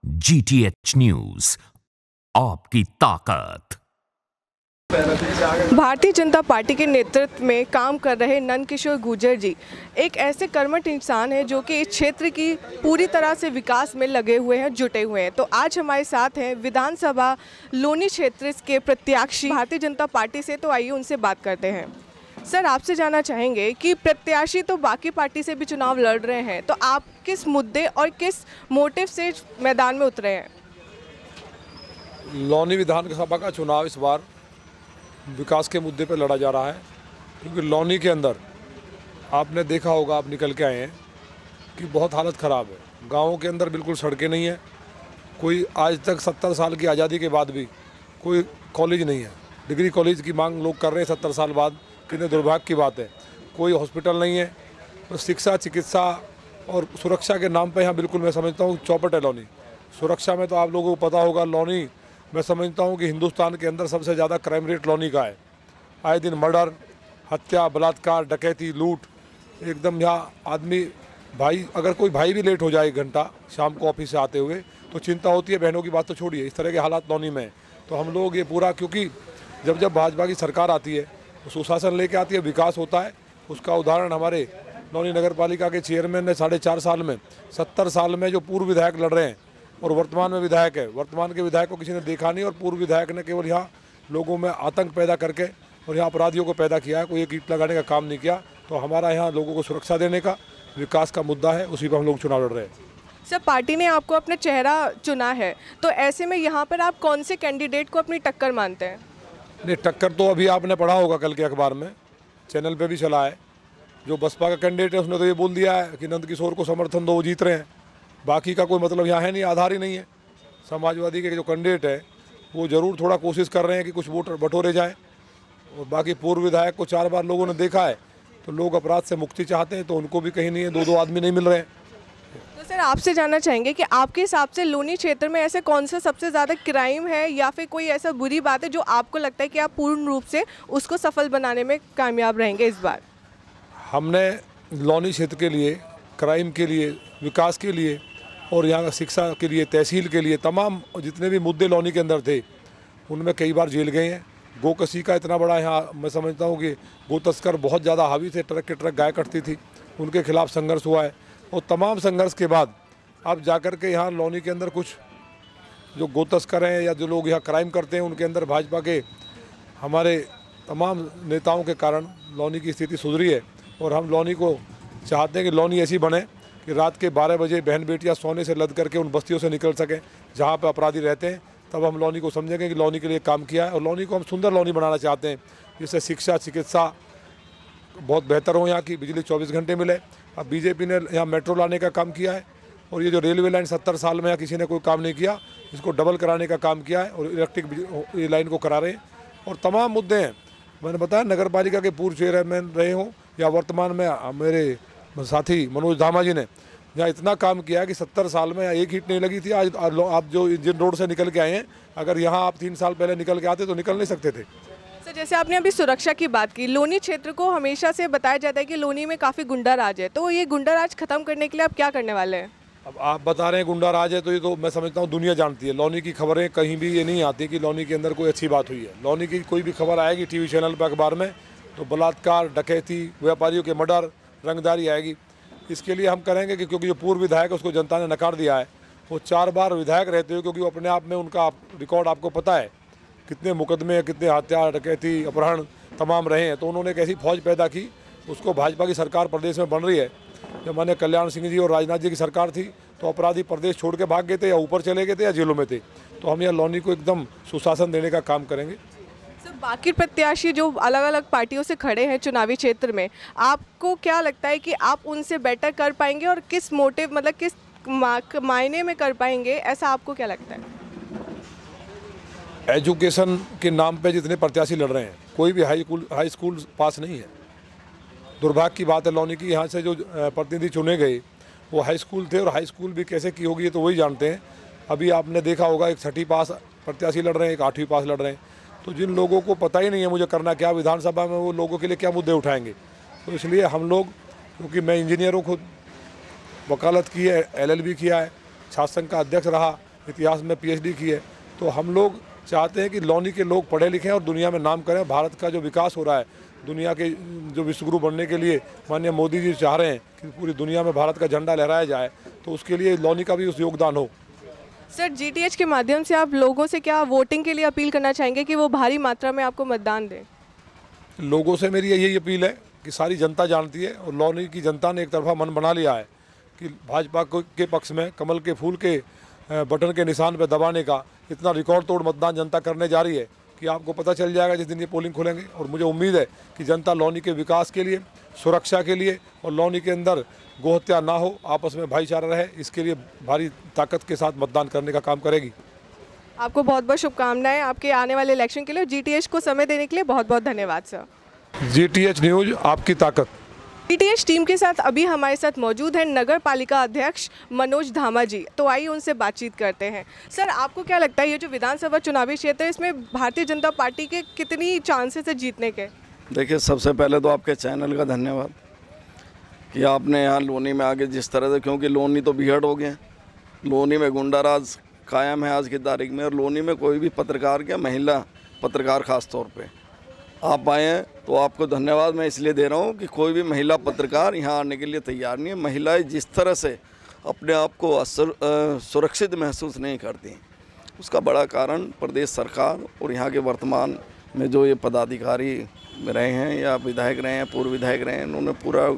GTH news, आपकी ताकत। Bharatiya Janata party के नेतृत्व में काम कर रहे नंदकिशोर गुर्जर जी एक ऐसे कर्मठ इंसान हैं जो कि इस क्षेत्र की पूरी तरह से विकास में लगे हुए हैं, जुटे हुए हैं। तो आज हमारे साथ हैं विधानसभा लोनी क्षेत्र के प्रत्याशी भारतीय जनता पार्टी से। तो आइए उनसे बात करते हैं। सर, आपसे जानना चाहेंगे कि प्रत्याशी तो बाकी पार्टी से भी चुनाव लड़ रहे हैं, तो आप किस मुद्दे और किस मोटिव से मैदान में उतरे हैं? लोनी विधानसभा का चुनाव इस बार विकास के मुद्दे पर लड़ा जा रहा है, क्योंकि लोनी के अंदर आपने देखा होगा, आप निकल के आए हैं कि बहुत हालत ख़राब है। गाँवों के अंदर बिल्कुल सड़कें नहीं है, कोई आज तक 70 साल की आज़ादी के बाद भी कोई कॉलेज नहीं है। डिग्री कॉलेज की मांग लोग कर रहे हैं 70 साल बाद, कितने दुर्भाग्य की बात है। कोई हॉस्पिटल नहीं है, तो शिक्षा, चिकित्सा और सुरक्षा के नाम पे यहाँ बिल्कुल मैं समझता हूँ चौपट है लोनी। सुरक्षा में तो आप लोगों को पता होगा, लोनी मैं समझता हूँ कि हिंदुस्तान के अंदर सबसे ज़्यादा क्राइम रेट लोनी का है। आए दिन मर्डर, हत्या, बलात्कार, डकैती, लूट, एकदम यहाँ आदमी भाई, अगर कोई भाई भी लेट हो जाए 1 घंटा शाम को ऑफिस से आते हुए तो चिंता होती है। बहनों की बात तो छोड़िए, इस तरह के हालात लोनी में है। तो हम लोग ये पूरा, क्योंकि जब भाजपा की सरकार आती है तो सुशासन लेके आती है, विकास होता है। उसका उदाहरण हमारे लोनी नगर पालिका के चेयरमैन ने 4.5 साल में, 70 साल में जो पूर्व विधायक लड़ रहे हैं और वर्तमान में विधायक है, वर्तमान के विधायक को किसी ने देखा नहीं और पूर्व विधायक ने केवल यहाँ लोगों में आतंक पैदा करके और यहाँ अपराधियों को पैदा किया है। कोई एक ईंट लगाने का काम नहीं किया। तो हमारा यहाँ लोगों को सुरक्षा देने का, विकास का मुद्दा है, उसी पर हम लोग चुनाव लड़ रहे हैं। सर, पार्टी ने आपको अपना चेहरा चुना है, तो ऐसे में यहाँ पर आप कौन से कैंडिडेट को अपनी टक्कर मानते हैं? नहीं, टक्कर तो अभी आपने पढ़ा होगा कल के अखबार में, चैनल पे भी चला है। जो बसपा का कैंडिडेट है उसने तो ये बोल दिया है कि नंदकिशोर को समर्थन दो, वो जीत रहे हैं। बाकी का कोई मतलब यहाँ है नहीं, आधार ही नहीं है। समाजवादी के जो कैंडिडेट है वो ज़रूर थोड़ा कोशिश कर रहे हैं कि कुछ वोट बटोरे जाए, और बाकी पूर्व विधायक को 4 बार लोगों ने देखा है, तो लोग अपराध से मुक्ति चाहते हैं, तो उनको भी कहीं नहीं है, 2-2 आदमी नहीं मिल रहे हैं। तो सर, आपसे जानना चाहेंगे कि आपके हिसाब से लोनी क्षेत्र में ऐसे कौन सा सबसे ज़्यादा क्राइम है या फिर कोई ऐसा बुरी बात है जो आपको लगता है कि आप पूर्ण रूप से उसको सफल बनाने में कामयाब रहेंगे इस बार? हमने लोनी क्षेत्र के लिए, क्राइम के लिए, विकास के लिए और यहाँ का शिक्षा के लिए, तहसील के लिए, तमाम जितने भी मुद्दे लोनी के अंदर थे उनमें कई बार जेल गए हैं। गोकशी का इतना बड़ा यहाँ मैं समझता हूँ कि गो तस्कर बहुत ज़्यादा हावी थे, ट्रक के ट्रक गाय कटती थी, उनके खिलाफ संघर्ष हुआ है। और तमाम संघर्ष के बाद अब जाकर के यहाँ लोनी के अंदर कुछ जो गो तस्कर हैं या जो लोग यहाँ क्राइम करते हैं, उनके अंदर भाजपा के हमारे तमाम नेताओं के कारण लोनी की स्थिति सुधरी है। और हम लोनी को चाहते हैं कि लोनी ऐसी बने कि रात के 12 बजे बहन बेटियां सोने से लद करके उन बस्तियों से निकल सकें जहां पे अपराधी रहते हैं। तब हम लोनी को समझेंगे कि लोनी के लिए काम किया है, और लोनी को हम सुंदर लोनी बनाना चाहते हैं, जिससे शिक्षा, चिकित्सा बहुत बेहतर हो, यहाँ की बिजली 24 घंटे मिले। अब बीजेपी ने यहाँ मेट्रो लाने का काम किया है, और ये जो रेलवे लाइन 70 साल में यहाँ किसी ने कोई काम नहीं किया, इसको डबल कराने का काम किया है, और इलेक्ट्रिक लाइन को करा रहे हैं। और तमाम मुद्दे हैं, मैंने बताया, नगर पालिका के पूर्व चेयरमैन रहे हों या वर्तमान में मेरे साथी मनोज धामा जी ने यहाँ इतना काम किया कि 70 साल में यहाँ एक ईंट नहीं लगी थी। आज आप जो इंजन रोड से निकल के आए हैं, अगर यहाँ आप 3 साल पहले निकल के आते तो निकल नहीं सकते थे। सर, जैसे आपने अभी सुरक्षा की बात की, लोनी क्षेत्र को हमेशा से बताया जाता है कि लोनी में काफ़ी गुंडा राज है, तो ये गुंडा राज खत्म करने के लिए आप क्या करने वाले हैं? अब आप बता रहे हैं गुंडा राज है, तो ये तो मैं समझता हूँ दुनिया जानती है। लोनी की खबरें कहीं भी ये नहीं आती कि लोनी के अंदर कोई अच्छी बात हुई है। लोनी की कोई भी खबर आएगी टीवी चैनल पर, अखबार में, तो बलात्कार, डकैती, व्यापारियों के मर्डर, रंगदारी आएगी। इसके लिए हम करेंगे कि क्योंकि जो पूर्व विधायक है उसको जनता ने नकार दिया है, वो 4 बार विधायक रहते हुए, क्योंकि वो अपने आप में उनका रिकॉर्ड आपको पता है, कितने मुकदमे, कितने हत्या, डकैती, अपहरण तमाम रहे हैं, तो उन्होंने एक ऐसी फौज पैदा की, उसको भाजपा की सरकार प्रदेश में बन रही है। जब मैंने कल्याण सिंह जी और राजनाथ जी की सरकार थी तो अपराधी प्रदेश छोड़ के भाग गए थे, या ऊपर चले गए थे, या जेलों में थे। तो हम यहाँ लोनी को एकदम सुशासन देने का काम करेंगे। सर, बाकी प्रत्याशी जो अलग अलग पार्टियों से खड़े हैं चुनावी क्षेत्र में, आपको क्या लगता है कि आप उनसे बेटर कर पाएंगे और किस मोटिव, मतलब किस मायने में कर पाएंगे, ऐसा आपको क्या लगता है? एजुकेशन के नाम पे जितने प्रत्याशी लड़ रहे हैं, कोई भी हाई स्कूल पास नहीं है। दुर्भाग्य की बात है लोनी की, यहाँ से जो प्रतिनिधि चुने गए वो हाई स्कूल थे, और हाई स्कूल भी कैसे की होगी ये तो वही जानते हैं। अभी आपने देखा होगा, एक 6वीं पास प्रत्याशी लड़ रहे हैं, एक 8वीं पास लड़ रहे हैं। तो जिन लोगों को पता ही नहीं है मुझे करना क्या विधानसभा में, वो लोगों के लिए क्या मुद्दे उठाएंगे। तो इसलिए हम लोग, क्योंकि मैं इंजीनियरों खुद वकालत की है, LLB किया है, छात्र संघ का अध्यक्ष रहा, इतिहास में PhD की है। तो हम लोग चाहते हैं कि लौनी के लोग पढ़े लिखें और दुनिया में नाम करें। भारत का जो विकास हो रहा है, दुनिया के जो विश्वगुरु बनने के लिए माननीय मोदी जी चाह रहे हैं कि पूरी दुनिया में भारत का झंडा लहराया जाए, तो उसके लिए लौनी का भी उस योगदान हो। सर, GTH के माध्यम से आप लोगों से क्या वोटिंग के लिए अपील करना चाहेंगे कि वो भारी मात्रा में आपको मतदान दें? लोगों से मेरी यही अपील है कि सारी जनता जानती है और लौनी की जनता ने एक तरफा मन बना लिया है कि भाजपा के पक्ष में कमल के फूल के बटन के निशान पर दबाने का इतना रिकॉर्ड तोड़ मतदान जनता करने जा रही है कि आपको पता चल जाएगा जिस दिन ये पोलिंग खुलेंगे। और मुझे उम्मीद है कि जनता लौनी के विकास के लिए, सुरक्षा के लिए और लौनी के अंदर गोहत्या ना हो, आपस में भाईचारा रहे, इसके लिए भारी ताकत के साथ मतदान करने का काम करेगी। आपको बहुत बहुत शुभकामनाएं आपके आने वाले इलेक्शन के लिए। GTH को समय देने के लिए बहुत बहुत धन्यवाद सर। GTH न्यूज़, आपकी ताकत। GTH टीम के साथ अभी हमारे साथ मौजूद हैं नगर पालिका अध्यक्ष मनोज धामा जी। तो आइए उनसे बातचीत करते हैं। सर, आपको क्या लगता है ये जो विधानसभा चुनावी क्षेत्र है, इसमें भारतीय जनता पार्टी के कितनी चांसेस है जीतने के? देखिए, सबसे पहले तो आपके चैनल का धन्यवाद कि आपने यहाँ लोनी में आगे जिस तरह से, क्योंकि लोनी तो बिगड़ हो गया, लोनी में गुंडाराज कायम है आज की तारीख में, और लोनी में कोई भी पत्रकार क्या, महिला पत्रकार ख़ास तौर पे आप आए हैं तो आपको धन्यवाद मैं इसलिए दे रहा हूँ कि कोई भी महिला पत्रकार यहाँ आने के लिए तैयार नहीं है। महिलाएं जिस तरह से अपने आप को सुरक्षित महसूस नहीं करती, उसका बड़ा कारण प्रदेश सरकार और यहाँ के वर्तमान में जो ये पदाधिकारी रहे हैं या विधायक रहे हैं, पूर्व विधायक रहे हैं, उन्होंने पूरा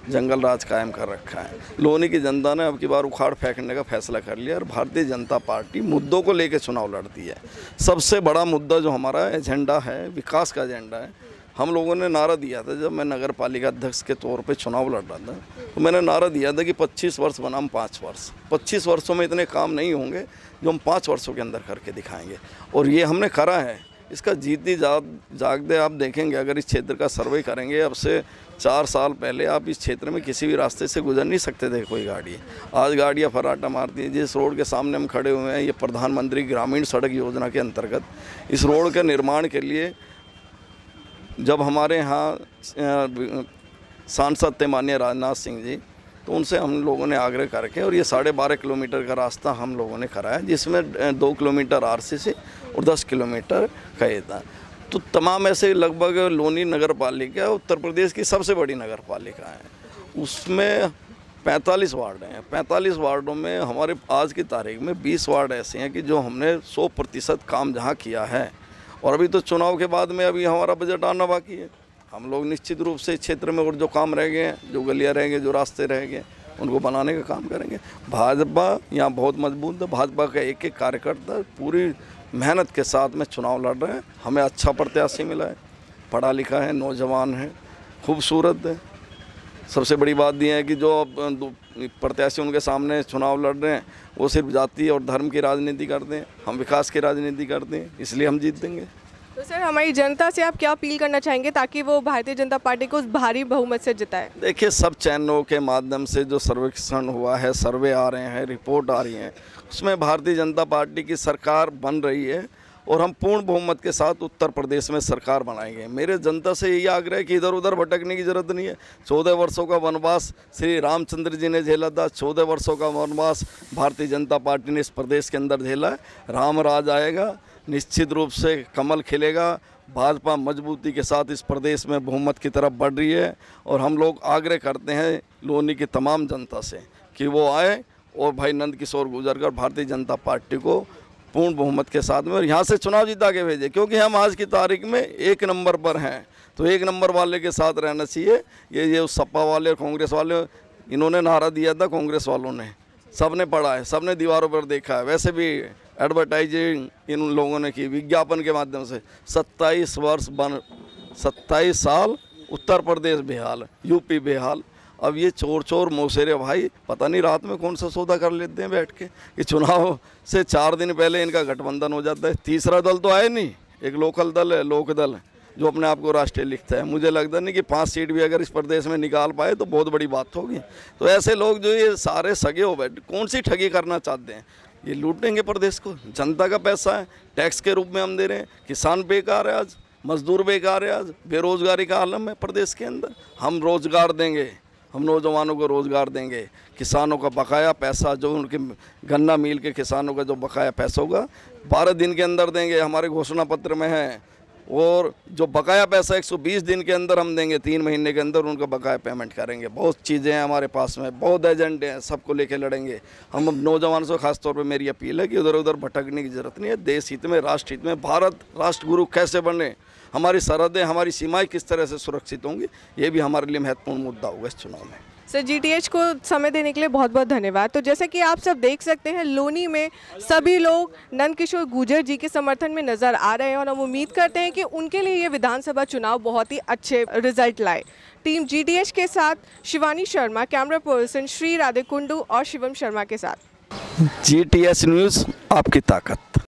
जंगल राज कायम कर रखा है। लोनी की जनता ने अब की बार उखाड़ फेंकने का फैसला कर लिया और भारतीय जनता पार्टी मुद्दों को लेकर चुनाव लड़ती है। सबसे बड़ा मुद्दा जो हमारा एजेंडा है, विकास का एजेंडा है। हम लोगों ने नारा दिया था, जब मैं नगर पालिका अध्यक्ष के तौर पे चुनाव लड़ रहा था, तो मैंने नारा दिया था कि 25 वर्ष बनाम 5 वर्ष। 25 वर्षों में इतने काम नहीं होंगे जो हम 5 वर्षों के अंदर करके दिखाएंगे, और ये हमने करा है। इसका जीती जागते आप देखेंगे, अगर इस क्षेत्र का सर्वे करेंगे, अब से 4 साल पहले आप इस क्षेत्र में किसी भी रास्ते से गुजर नहीं सकते थे कोई गाड़ी। आज गाड़ियाँ फर्राटा मारती है। जिस रोड के सामने हम खड़े हुए हैं, ये प्रधानमंत्री ग्रामीण सड़क योजना के अंतर्गत इस रोड के निर्माण के लिए जब हमारे यहाँ सांसद थे माननीय राजनाथ सिंह जी, तो उनसे हम लोगों ने आग्रह करके, और ये 12.5 किलोमीटर का रास्ता हम लोगों ने कराया, जिसमें 2 किलोमीटर RCC और 10 किलोमीटर का ये था। तो तमाम ऐसे लगभग लोनी नगर पालिका उत्तर प्रदेश की सबसे बड़ी नगर पालिका है। उसमें 45 वार्ड हैं। 45 वार्डों में हमारे आज की तारीख में 20 वार्ड ऐसे हैं कि जो हमने 100% काम जहाँ किया है, और अभी तो चुनाव के बाद में अभी हमारा बजट आना बाकी है। हम लोग निश्चित रूप से इस क्षेत्र में और जो काम रह गए हैं, जो गलियाँ रह गए, जो रास्ते रह गए, उनको बनाने का काम करेंगे। भाजपा यहाँ बहुत मजबूत है। भाजपा का एक एक कार्यकर्ता पूरी मेहनत के साथ में चुनाव लड़ रहे हैं। हमें अच्छा प्रत्याशी मिला है, पढ़ा लिखा है, नौजवान है, खूबसूरत है। सबसे बड़ी बात यह है कि जो अब प्रत्याशी उनके सामने चुनाव लड़ रहे हैं, वो सिर्फ जाति और धर्म की राजनीति करते हैं, हम विकास की राजनीति करते हैं, इसलिए हम जीत देंगे। तो सर, हमारी जनता से आप क्या अपील करना चाहेंगे ताकि वो भारतीय जनता पार्टी को उस भारी बहुमत से जिताए? देखिए, सब चैनलों के माध्यम से जो सर्वेक्षण हुआ है, सर्वे आ रहे हैं, रिपोर्ट आ रही हैं, उसमें भारतीय जनता पार्टी की सरकार बन रही है और हम पूर्ण बहुमत के साथ उत्तर प्रदेश में सरकार बनाएंगे। मेरे जनता से यही आग्रह है कि इधर उधर भटकने की ज़रूरत नहीं है। 14 वर्षों का वनवास श्री रामचंद्र जी ने झेला था। 14 वर्षों का वनवास भारतीय जनता पार्टी ने इस प्रदेश के अंदर झेला है। राम राज आएगा, निश्चित रूप से कमल खिलेगा। भाजपा मजबूती के साथ इस प्रदेश में बहुमत की तरफ बढ़ रही है, और हम लोग आग्रह करते हैं लोनी की तमाम जनता से कि वो आए और भाई नंद किशोर गुर्जर भारतीय जनता पार्टी को पूर्ण बहुमत के साथ में और यहाँ से चुनाव जिता के भेजे, क्योंकि हम आज की तारीख में 1 नंबर पर हैं। तो 1 नंबर वाले के साथ रहना चाहिए। ये सपा वाले और कांग्रेस वाले, इन्होंने नारा दिया था, कांग्रेस वालों ने, सबने पढ़ा है, सबने दीवारों पर देखा है। वैसे भी एडवर्टाइजिंग इन लोगों ने की विज्ञापन के माध्यम से। 27 साल उत्तर प्रदेश बेहाल, यूपी बेहाल। अब ये चोर मौसेरे भाई पता नहीं रात में कौन सा सौदा कर लेते हैं बैठ के कि चुनाव से 4 दिन पहले इनका गठबंधन हो जाता है। तीसरा दल तो आए नहीं, एक लोकल दल है, लोक दल, जो अपने आप को राष्ट्रीय लिखता है। मुझे लगता नहीं कि 5 सीट भी अगर इस प्रदेश में निकाल पाए तो बहुत बड़ी बात होगी। तो ऐसे लोग जो ये सारे सगे हो बैठे, कौन सी ठगी करना चाहते हैं? ये लूटेंगे प्रदेश को। जनता का पैसा है, टैक्स के रूप में हम दे रहे हैं। किसान बेकार है आज, मजदूर बेकार है आज, बेरोजगारी का आलम है प्रदेश के अंदर। हम रोजगार देंगे, हम नौजवानों को रोज़गार देंगे। किसानों का बकाया पैसा जो उनके गन्ना मिल के किसानों का जो बकाया पैसा होगा 12 दिन के अंदर देंगे, हमारे घोषणा पत्र में है। और जो बकाया पैसा 120 दिन के अंदर हम देंगे, 3 महीने के अंदर उनका बकाया पेमेंट करेंगे। बहुत चीज़ें हैं हमारे पास में, बहुत एजेंडे हैं, सबको लेके लड़ेंगे हम। नौजवानों से खासतौर पे मेरी अपील है कि उधर उधर भटकने की ज़रूरत नहीं है। देश हित में, राष्ट्र हित में, भारत राष्ट्रगुरु कैसे बने, हमारी सरहदें, हमारी सीमाएँ किस तरह से सुरक्षित होंगी, ये भी हमारे लिए महत्वपूर्ण मुद्दा होगा इस चुनाव में। सर, GTH को समय देने के लिए बहुत बहुत धन्यवाद। तो जैसे कि आप सब देख सकते हैं, लोनी में सभी लोग नंदकिशोर गुर्जर जी के समर्थन में नजर आ रहे हैं और हम उम्मीद करते हैं कि उनके लिए ये विधानसभा चुनाव बहुत ही अच्छे रिजल्ट लाए। टीम GTH के साथ शिवानी शर्मा, कैमरा पर्सन श्री राधे कुंडू और शिवम शर्मा के साथ। GTH न्यूज़, आपकी ताकत।